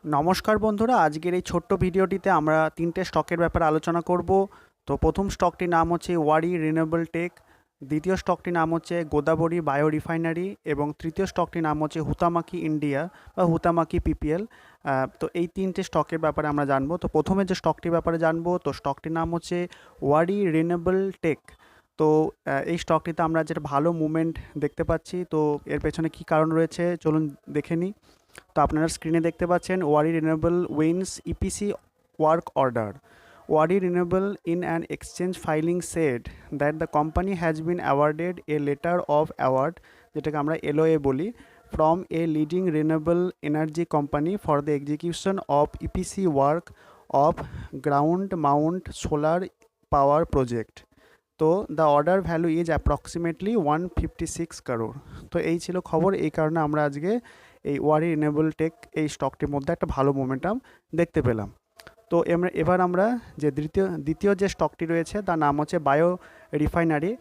নমস্কার বন্ধুরা, আজকের এই ছোট্ট ভিডিওটিতে আমরা তিনটে স্টকের ব্যাপারে আলোচনা করব। তো প্রথম স্টকটির নাম হচ্ছে ওয়ারি রিনিউয়েবল টেক, দ্বিতীয় স্টকটির নাম হচ্ছে গোদাবরী বায়ো রিফাইনারি এবং তৃতীয় স্টকটির নাম হচ্ছে হুতামাকি ইন্ডিয়া বা হুতামাকি পিপিএল। তো এই তিনটে স্টকের ব্যাপারে আমরা জানবো। তো প্রথমে যে স্টকটির ব্যাপারে জানবো, তো স্টকটির নাম হচ্ছে ওয়ারি রিনিউয়েবল টেক। তো এই স্টকটিতে আমরা যেটা ভালো মুভমেন্ট দেখতে পাচ্ছি। তো এর পেছনে কী কারণ রয়েছে চলুন দেখে নিই। তো আপনারা স্ক্রিনে দেখতে পাচ্ছেন Waaree renewable wins EPC work order. Waaree renewable in an exchange filing said that the company has been awarded a letter of award, যেটাকে আমরা এলওএ বলি, from a leading renewable energy company for the execution of EPC work of ground mount solar power project. তো the order value is approximately 156 crore। তো এই ছিল খবর। এই কারণে আমরা আজকে এই ওয়ারি রিনিউয়েবল টেক এই স্টকটির মধ্যে একটা ভালো মোমেন্টাম দেখতে পেলাম। তো এবার আমরা যে দ্বিতীয় যে স্টকটি রয়েছে তার নাম হচ্ছে বায়ো রিফাইনারি।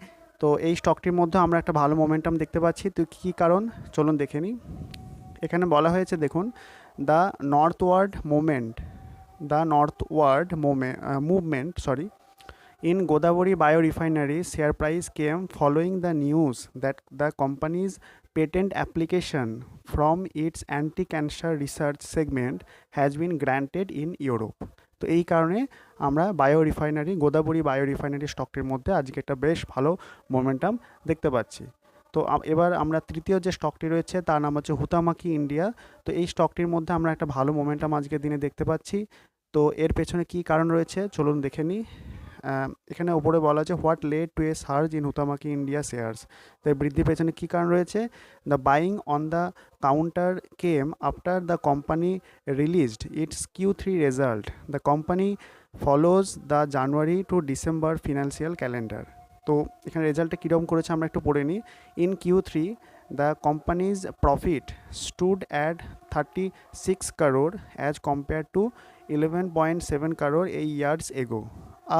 তো এই স্টকটির মধ্যে আমরা একটা ভালো মোমেন্টাম দেখতে পাচ্ছি। তো কী কারণ চলুন দেখে নিই। এখানে বলা হয়েছে, দেখুন, the northward movement the northward movement in Godavari Biorefinery, share price came following the news that the company's patent application from its anti-cancer research segment has been granted in Europe। তো এই কারণে আমরা গোদাবরী বায়ো রিফাইনারি স্টকটির মধ্যে আজকে একটা বেশ ভালো momentum দেখতে পাচ্ছি। তো এবার আমরা তৃতীয় যে স্টকটি রয়েছে তার নাম হচ্ছে হুতামাকি ইন্ডিয়া। তো এই স্টকটির মধ্যে আমরা একটা ভালো মোমেন্টাম আজকের দিনে দেখতে পাচ্ছি। তো এর পেছনে কী কারণ রয়েছে চলুন দেখে নিই। এখানে ওপরে বলা আছে what led to a surge in Huhtamaki India shares. তো বৃদ্ধির পেছনে কী কারণ রয়েছে? The buying on the counter came after the company released its Q3 result. The company follows the January to December financial calendar. তো এখানে রেজাল্টটা কীরকম করেছে আমরা একটু পড়ে নিই। In Q3 the company's profit stood at 36 crore as compare to 11.7 crore a years ago,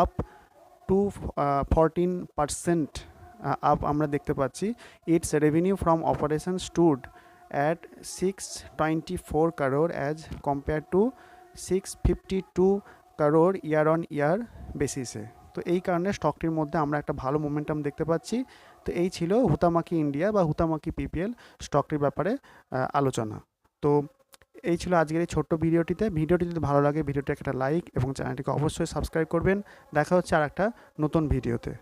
up to 14% up আমরা দেখতে পাচ্ছি। Its revenue from operation stood at 624 crore as compare to 652 crore year on year বেসিসে। তো এই কারণে স্টকটির মধ্যে আমরা একটা ভালো মোমেন্টাম দেখতে পাচ্ছি। তো এই ছিল হুতামাকি ইন্ডিয়া বা হুতামাকি পিপিএল স্টকটির ব্যাপারে আলোচনা। তো এই ছিল আজকের এই ছোট্ট ভিডিওটি যদি ভালো লাগে ভিডিওটি একটা লাইক এবং চ্যানেলটিকে অবশ্যই সাবস্ক্রাইব করবেন। দেখা হচ্ছে আর একটা নতুন ভিডিওতে।